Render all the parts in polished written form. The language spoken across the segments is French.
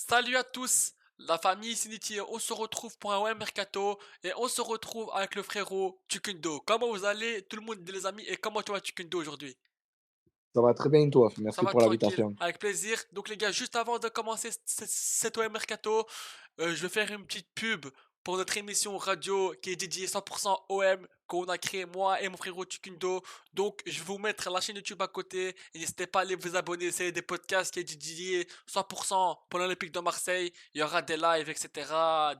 Salut à tous, la famille Siniti, on se retrouve pour un OM Mercato et on se retrouve avec le frérot Tukundo. Comment vous allez, tout le monde, les amis, et comment tu vas Tukundo aujourd'hui? Ça va très bien, toi. Ça Merci va pour tranquille, l'invitation. avec plaisir. Donc les gars, juste avant de commencer cet OM Mercato, je vais faire une petite pub pour notre émission radio qui est dédiée 100% OM qu'on a créé moi et mon frérot Tukundo. Donc je vais vous mettre la chaîne YouTube à côté. Et n'hésitez pas à aller vous abonner. C'est des podcasts qui est dédié 100% pour l'Olympique de Marseille. Il y aura des lives, etc.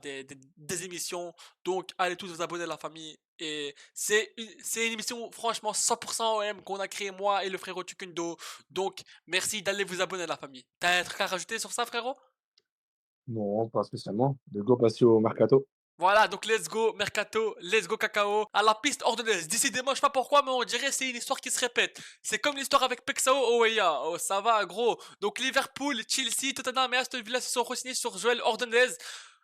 Des émissions. Donc allez tous vous abonner la famille. Et c'est une émission franchement 100% OM qu'on a créé moi et le frérot Tukundo. Donc merci d'aller vous abonner la famille. T'as un truc à rajouter sur ça frérot? Non, pas spécialement. De go passer au mercato. Voilà, donc let's go Mercato, let's go Cacao, à la piste ordonnaise. Décidément, je sais pas pourquoi, mais on dirait que c'est une histoire qui se répète. C'est comme l'histoire avec Pexao Oweya. Oh, ça va, gros. Donc Liverpool, Chelsea, Tottenham et Aston Villa se sont re-signés sur Joel Ordonez.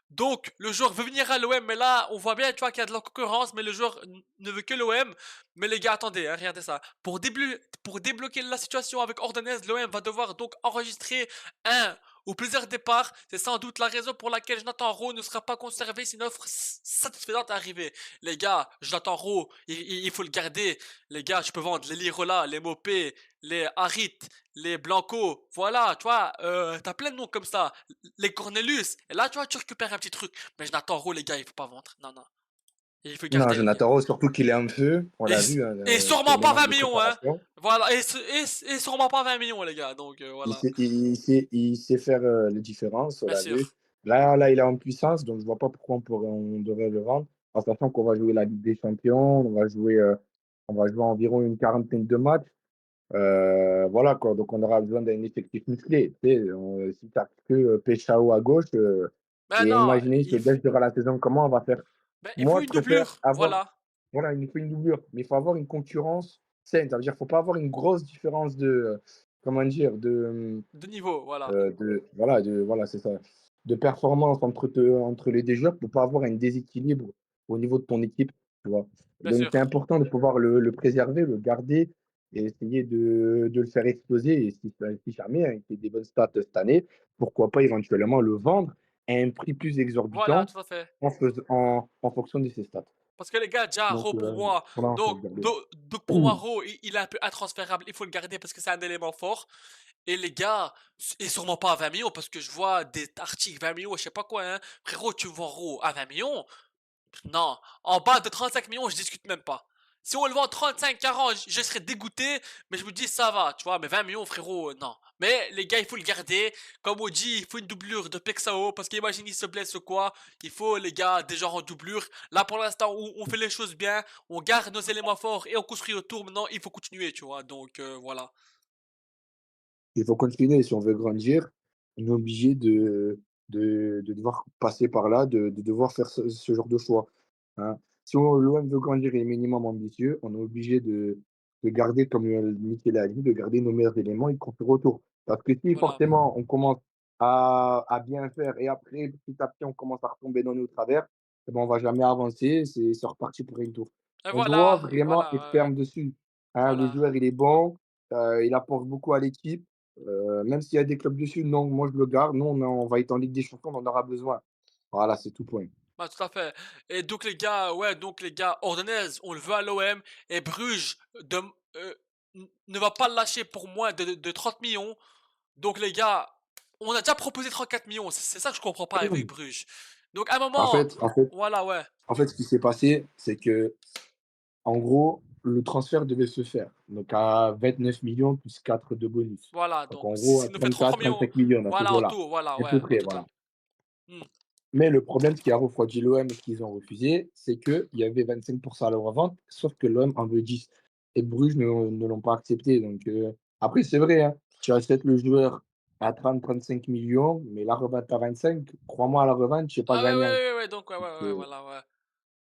Donc, le joueur veut venir à l'OM, mais là, on voit bien, tu vois, qu'il y a de la concurrence, mais le joueur ne veut que l'OM. Mais les gars, attendez, hein, regardez ça. Pour débloquer la situation avec Ordonez, l'OM va devoir donc enregistrer un ou plusieurs départs. C'est sans doute la raison pour laquelle Jonathan Rowe ne sera pas conservé si une offre satisfaisante est arrivée. Les gars, Jonathan Rowe, il faut le garder. Les gars, je peux vendre les Lirola, les Mopé, les Harit, les Blanco. Voilà, tu vois, t'as plein de noms comme ça. Les Cornelius. Et là, tu vois, tu récupères un petit truc. Mais Jonathan Rowe, les gars, il faut pas vendre. Non, non. Il faut Non, garder, les gars. Jonathan Rowe, surtout qu'il est en feu. On Et, l'a vu, hein, et sur sûrement les pas matchs 20 de millions, hein. préparation. Voilà, et sûrement pas 20 millions, les gars. Donc, Il voilà. sait, il sait faire les différences, on Bien l'a vu. sûr. Là, il est en puissance, donc je vois pas pourquoi on devrait le vendre. En sachant qu'on va jouer la Ligue des Champions, on va jouer environ une quarantaine de matchs. Voilà quoi, donc on aura besoin d'un effectif musclé. Tu sais, si tu que Peshao à gauche, Ben et non, imaginez, il se baisse durant la saison, comment on va faire? ben, il faut Moi, je une préfère doublure. avoir, Voilà. voilà, il nous faut une doublure, mais il faut avoir une concurrence saine. Ça veut dire qu'il ne faut pas avoir une grosse différence comment dire, De niveau, voilà. voilà, c'est ça, de performance entre les deux joueurs pour pas avoir un déséquilibre au niveau de ton équipe, tu vois. Bien Donc, c'est sûr. important de pouvoir le préserver, le garder et essayer de le faire exploser. Et si jamais hein, il fait des bonnes stats cette année, pourquoi pas éventuellement le vendre à un prix plus Voilà, exorbitant tout à fait. en fonction de ses stats. Parce que les gars, déjà, Donc, Ro pour moi, voilà, il faut le donc, garder. donc pour moi, Ro, il est un peu intransférable. Il faut le garder parce que c'est un élément fort. Et les gars, et sûrement pas à 20 millions parce que je vois des articles 20 millions, je sais pas quoi, hein. Frérot, tu vends Ro à 20 millions? Non, en bas de 35 millions, je discute même pas. Si on le vend 35, 40, je serais dégoûté, mais je me dis ça va, tu vois, mais 20 millions, frérot, non. Mais les gars, il faut le garder. Comme on dit, il faut une doublure de Pexao, parce qu'imagine, il se blesse ou quoi. Il faut, les gars, des genres en doublure. Là, pour l'instant, on fait les choses bien, on garde nos éléments forts et on construit autour. Maintenant, il faut continuer, tu vois, donc voilà. Il faut continuer. Si on veut grandir, on est obligé de devoir passer par là, de devoir faire ce genre de choix. Hein. Si l'OM veut grandir et est minimum ambitieux, on est obligé de garder, comme Michel a dit, de garder nos meilleurs éléments et construire autour. Parce que si Voilà. forcément on commence à bien faire et après, petit à petit, on commence à retomber dans nos travers, eh ben, on ne va jamais avancer, c'est reparti pour une tour. Et On doit voilà, vraiment être voilà, ferme dessus. Hein, le voilà. joueur, il est bon, il apporte beaucoup à l'équipe. Même s'il y a des clubs dessus, non, moi je le garde. Nous, on va être en Ligue des Champions, on en aura besoin. Voilà, c'est tout point. Bah, tout à fait. Et donc les gars, ouais, donc les gars, Ordonez, on le veut à l'OM et Bruges euh, ne va pas le lâcher pour moins de 30 millions. Donc les gars, on a déjà proposé 34 millions. C'est ça que je comprends pas avec Bruges. Donc à un En moment, fait, en fait, voilà, ouais, en fait, ce qui s'est passé, c'est que, en gros, le transfert devait se faire. Donc à 29 millions plus 4 de bonus. voilà. Donc Donc en gros, ce à qui nous fait 33 millions, 34, 35 millions dans ces voilà, en eaux-là. tout, voilà, À peu ouais, au près, total. voilà. Hmm. Mais le problème, ce qui a refroidi l'OM et ce qu'ils ont refusé, c'est qu'il y avait 25% à la revente, sauf que l'OM en veut 10. Et Bruges ne l'ont pas accepté. Donc, après, c'est vrai, hein, tu achètes le joueur à 30-35 millions, mais la revente à 25, crois-moi, à la revente, tu n'es pas Ah ouais, gagnant. ouais, ouais, ouais, donc ouais, Donc, ouais, ouais, voilà, ouais.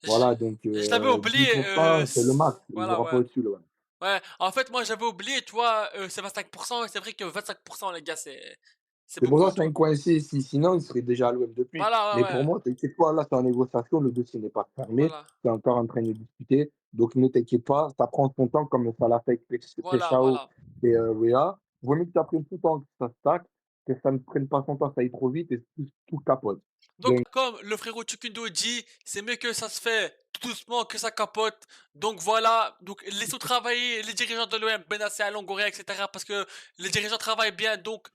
Je, voilà, donc je l'avais oublié, 10%, c'est le max. Il voilà, n'aura pas ouais. au-dessus, l'OM. Ouais, en fait, moi j'avais oublié, tu vois, c'est 25%, et c'est vrai que 25%, les gars, c'est C'est pour ça beaucoup, que tu c'est vois. un coincé. Sinon, il serait déjà à l'OM depuis. Voilà, Mais ouais, pour ouais, moi, t'inquiète pas, là, c'est en négociation. Le dossier n'est pas fermé. voilà, C'est encore en train de discuter. Donc, ne t'inquiète pas. Ça prend son temps, comme ça l'a fait avec voilà, Peshao voilà. et Wea. Vaut mieux que ça prenne tout le temps que ça se tacle. que ça ne prenne pas son temps, ça aille trop vite et tout capote. Donc, Donc comme le frérot Chukundo dit, c'est mieux que ça se fait tout doucement que ça capote. Donc voilà, donc laissons travailler les dirigeants de l'OM, Benassia, Longoria, etc. Parce que les dirigeants travaillent bien, donc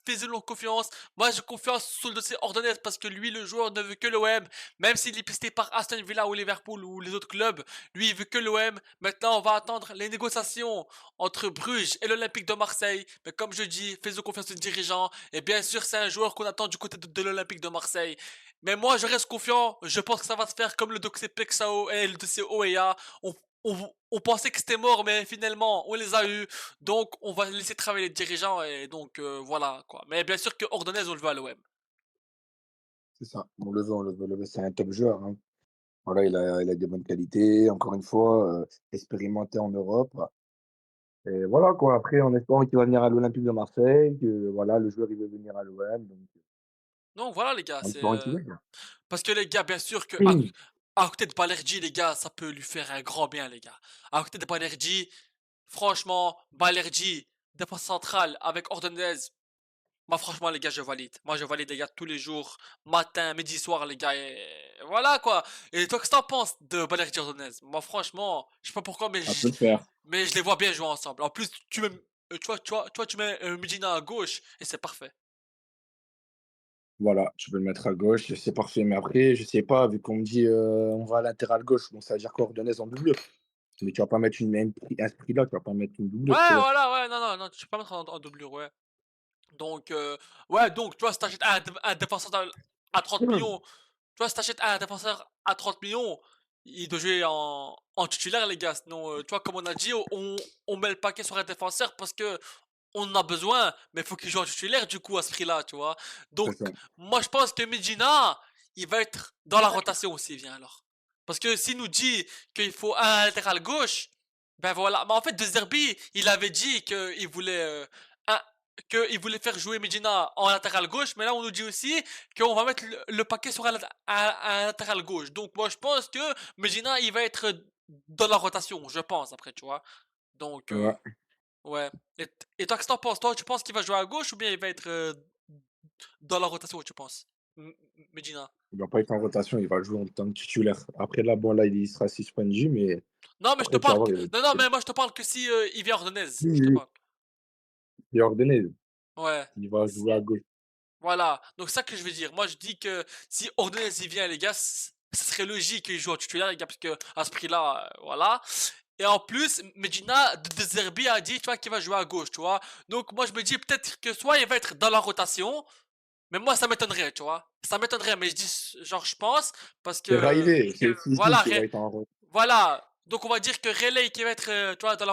fais-leur confiance. Moi, j'ai confiance sur le dossier Ordonez parce que lui, le joueur, ne veut que l'OM. Même s'il est pisté par Aston Villa ou Liverpool ou les autres clubs, lui, il veut que l'OM. Maintenant, on va attendre les négociations entre Bruges et l'Olympique de Marseille. Mais comme je dis, fais-leur confiance aux dirigeants. Et bien sûr, c'est un joueur qu'on attend du côté de l'Olympique de Marseille. Mais moi, je reste confiant. Je pense que ça va se faire comme le dossier Pexao et le dossier OEA. On pensait que c'était mort, mais finalement, on les a eu. Donc, on va laisser travailler les dirigeants. Et donc, voilà, quoi. Mais bien sûr que Ordonez, on le veut à l'OM. c'est ça, on le veut, c'est un top joueur, hein. Voilà, il a des bonnes qualités, encore une fois, expérimenté en Europe et voilà quoi. Après en espérant qu'il va venir à l'Olympique de Marseille, que voilà, le joueur il veut venir à l'OM donc Donc, voilà, les gars. en C'est. espérant qu'il vienne. Parce que, les gars, bien sûr que. À côté de Balerji, les gars, ça peut lui faire un grand bien, les gars. À côté de Balerji, franchement, Balerji, défense centrale avec Ordonez. Moi, franchement, les gars, je valide. Moi, je valide, les gars, tous les jours, matin, midi, soir, les gars. Et voilà, quoi. Et toi, qu'est-ce que t'en penses de Balerdi Ordonez? Moi, franchement, je sais pas pourquoi, Ça peut le faire. mais je les vois bien jouer ensemble. En plus, tu mets Medina à gauche et c'est parfait. Voilà, tu peux le mettre à gauche, c'est parfait. Mais après, je sais pas, vu qu'on me dit, on va à latéral gauche, bon ça veut dire coordonnaise en doublure. Mais tu vas pas mettre un prix là, tu vas pas mettre une doublure, tu Ouais, vois? voilà, ouais, non, non, non, tu peux pas mettre en doublure, ouais. Donc, ouais, donc, tu vois, si t'achètes un défenseur à 30 millions, tu vois, si t'achètes un défenseur à 30 millions, il doit jouer en titulaire, les gars. Sinon, tu vois, comme on a dit, on met le paquet sur un défenseur parce que on en a besoin, mais il faut qu'il joue en titulaire, du coup, à ce prix-là, tu vois. C'est Donc, ça. moi, je pense que Medina, il va être dans la rotation s'il vient alors. Parce que s'il nous dit qu'il faut un latéral gauche, ben voilà. Mais en fait, De Zerbi, il avait dit un- qu'il voulait faire jouer Medina en latéral gauche, mais là, on nous dit aussi qu'on va mettre le paquet sur un latéral gauche. Donc, moi, je pense que Medina, il va être dans la rotation, je pense, après, tu vois. Donc, Ouais, ouais. Et toi, qu'est-ce que t'en penses? Toi, tu penses qu'il va jouer à gauche ou bien il va être dans la rotation, tu penses? Medina. il va pas être en rotation, il va jouer en tant que titulaire. Après là, bon là, il sera suspendu, mais Non, mais je te après tu vas parle voir, que... il va être Non, non, titulaire. mais moi, je te parle que si il vient Ordonez. Oui, Je te oui, parle. il est ordonné, Ouais. il va jouer à gauche. Voilà. Donc, ça que je veux dire. Moi, je dis que si Ordonez il vient, les gars, ce serait logique qu'il joue en titulaire, les gars, parce que à ce prix-là, voilà. Et en plus, Medina de Zerbi a dit, tu vois, qu'il va jouer à gauche, tu vois. Donc, moi, je me dis peut-être que soit il va être dans la rotation, mais moi, ça m'étonnerait, tu vois. Ça m'étonnerait, mais je dis, genre, je pense, parce C'est que, Riley, c'est Sissi voilà, qui va être en rotation. voilà. Donc, on va dire que Relay qui va être, tu vois, tu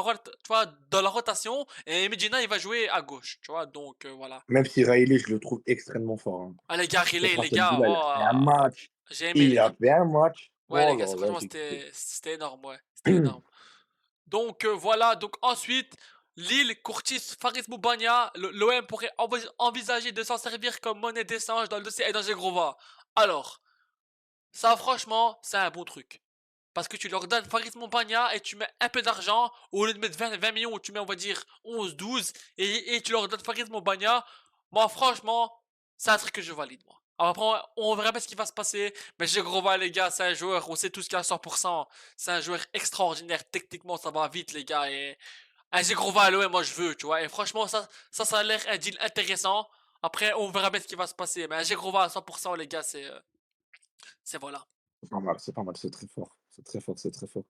vois, dans la rotation, et Medina, il va jouer à gauche, tu vois. Donc, voilà. Même si Riley, je le trouve extrêmement fort, hein. Ah, les gars, Relay, Contre les Aston gars, Villa, il a fait un oh, match. j'ai aimé, Il les a gars. fait un match. Ouais, les Oh gars, là là, franchement, j'ai kiffé. c'était énorme, ouais. C'était énorme. Donc voilà, donc ensuite, Lille, Courtis, Faris Moubania, l'OM pourrait envisager de s'en servir comme monnaie d'échange dans le dossier Eden Zegrova. Alors, ça franchement, c'est un bon truc. Parce que tu leur donnes Faris Moubania et tu mets un peu d'argent, au lieu de mettre 20 millions, tu mets on va dire 11, 12, et tu leur donnes Faris Moubania. Moi franchement, c'est un truc que je valide moi. Alors après, on verra bien ce qui va se passer. Mais Zegrova, les gars, c'est un joueur, on sait tous qu'à 100%, c'est un joueur extraordinaire. Techniquement, ça va vite, les gars. Et un Zegrova à l'OM, moi je veux, tu vois. Et franchement, ça a l'air un deal intéressant. Après, on verra bien ce qui va se passer. Mais un Zegrova à 100%, les gars, c'est voilà. C'est pas mal, c'est pas mal, c'est très fort. C'est très fort, c'est très fort.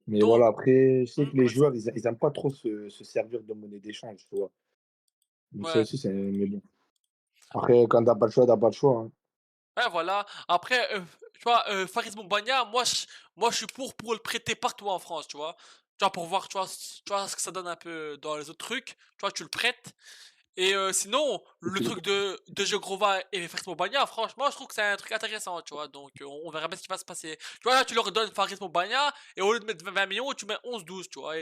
Mais Donc, voilà, après, je sais que les vas-y. joueurs, ils aiment pas trop se servir de monnaie d'échange, tu vois? Donc ça Ouais. aussi, c'est mais bon. Après, quand t'as pas le choix, t'as pas le choix, hein. Ouais, voilà. Après, tu vois, Faris Bombagna, moi, je suis pour le prêter partout en France, tu vois. Tu vois, pour voir, tu vois ce que ça donne un peu dans les autres trucs. Tu vois, tu le prêtes. Et sinon, Et le puis truc de Jogrova et Faris Bombagna, franchement, je trouve que c'est un truc intéressant, tu vois. Donc, on verra bien ce qui va se passer. Tu vois, là, tu leur donnes Faris Bombagna, et au lieu de mettre 20 millions, tu mets 11, 12, tu vois.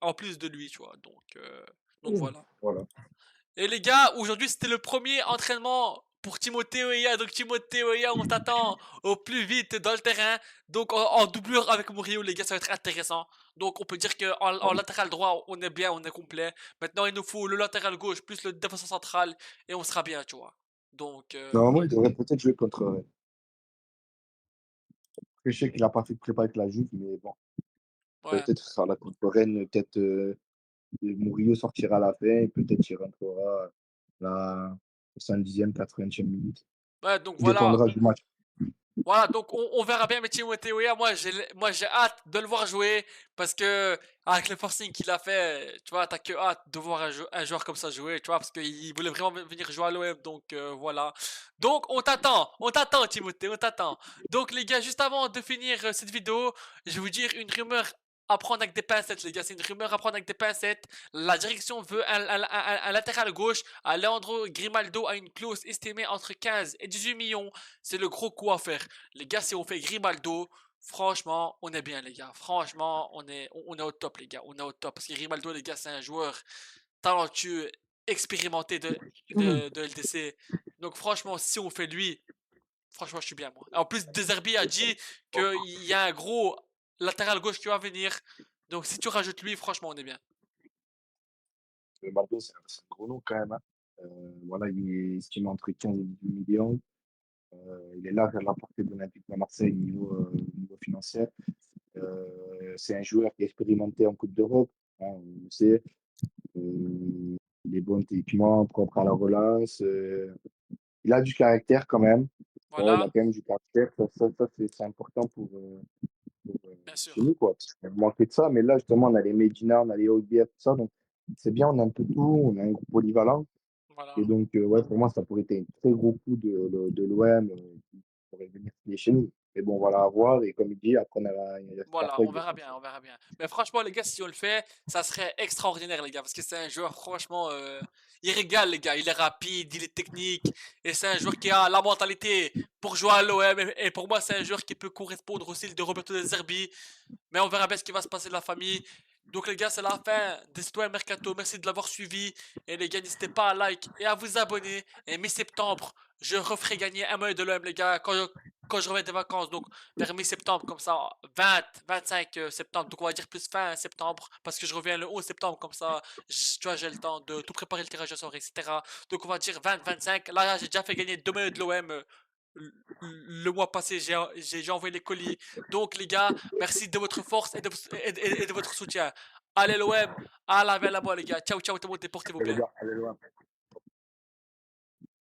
En plus de lui, tu vois. Donc voilà. voilà. Et les gars, aujourd'hui c'était le premier entraînement pour Timothée Weah. Donc Timothée Weah, on t'attend au plus vite dans le terrain. Donc en doublure avec Murillo, les gars, ça va être intéressant. Donc on peut dire qu'en latéral droit, on est bien, on est complet. Maintenant, il nous faut le latéral gauche plus le défenseur central et on sera bien, tu vois. Donc, Normalement, il devrait peut-être jouer contre, je sais qu'il a pas fait de prépa avec la Juve, mais bon, ouais. peut-être ce sera la contre Rennes, peut-être, Murillo sortira à la fin et peut-être il rentrera la 70e, 80e minute. Ouais, donc Tout voilà. dépendra du match. Voilà, donc on verra bien, mais Timothée Weah, moi j'ai hâte de le voir jouer parce que avec le forcing qu'il a fait, tu vois, t'as que hâte de voir un joueur comme ça jouer, tu vois, parce qu'il voulait vraiment venir jouer à l'OM, donc voilà. Donc on t'attend Timothée, on t'attend. Donc les gars, juste avant de finir cette vidéo, je vais vous dire une rumeur à prendre avec des pincettes, les gars, c'est une rumeur à prendre avec des pincettes. La direction veut un latéral gauche. Alejandro Grimaldo a une clause estimée entre 15 et 18 millions. C'est le gros coup à faire. Les gars, si on fait Grimaldo, franchement, on est bien, les gars. Franchement, on est au top, les gars. On est au top. Parce que Grimaldo, les gars, c'est un joueur talentueux, expérimenté de LDC. Donc, franchement, si on fait lui, franchement, je suis bien, moi. En plus, Deserbi a dit qu'il y a un gros latéral gauche qui va venir. Donc, si tu rajoutes lui, franchement, on est bien. Mbappé, c'est un gros nom quand même, hein. Voilà, il est estimé entre 15 et 18 millions. Il est large à la portée de l'Olympique de Marseille niveau financier. C'est un joueur qui est expérimenté en Coupe d'Europe, hein, on le sait. Il est bon techniquement, propre à la relance. Il a du caractère quand même. Ouais, il a Voilà, quand même du caractère. C'est important bien sûr. chez nous, quoi. Parce qu'on manquait de ça. Mais là, justement, on a les Medina, on a les OBF, tout ça. Donc, c'est bien, on a un peu tout. On a un groupe polyvalent. Et Voilà. donc, ouais, pour moi, ça pourrait être un très gros coup de l'OM qui pourrait venir signer chez nous. Mais bon, voilà, à voir. Et comme il dit, après, il reste Voilà, parfois on avec des verra bien, sanctions. on verra bien. Mais franchement, les gars, si on le fait, ça serait extraordinaire, les gars, parce que c'est un joueur, franchement, il régale, les gars. Il est rapide, il est technique, et c'est un joueur qui a la mentalité pour jouer à l'OM. Et pour moi, c'est un joueur qui peut correspondre au style de Roberto De Zerbi. Mais on verra bien ce qui va se passer de la famille. Donc les gars, c'est la fin de Citoyen Mercato. Merci de l'avoir suivi. Et les gars, n'hésitez pas à like et à vous abonner. Et mi-septembre, je referai gagner un maillot de l'OM, les gars, quand je reviens des vacances. Donc vers mi-septembre, comme ça, 20, 25 septembre. Donc on va dire plus fin septembre. Parce que je reviens le 11 septembre, comme ça, tu vois, j'ai le temps de tout préparer le tirage au sort, etc. Donc on va dire 20, 25. Là, j'ai déjà fait gagner deux maillots de l'OM. Le mois passé, j'ai déjà envoyé les colis. Donc les gars, merci de votre force et de votre soutien. Allez l'OM, à la vie à la boîte les gars. Ciao, ciao tout le monde et portez-vous Et les bien. gars, allez loin.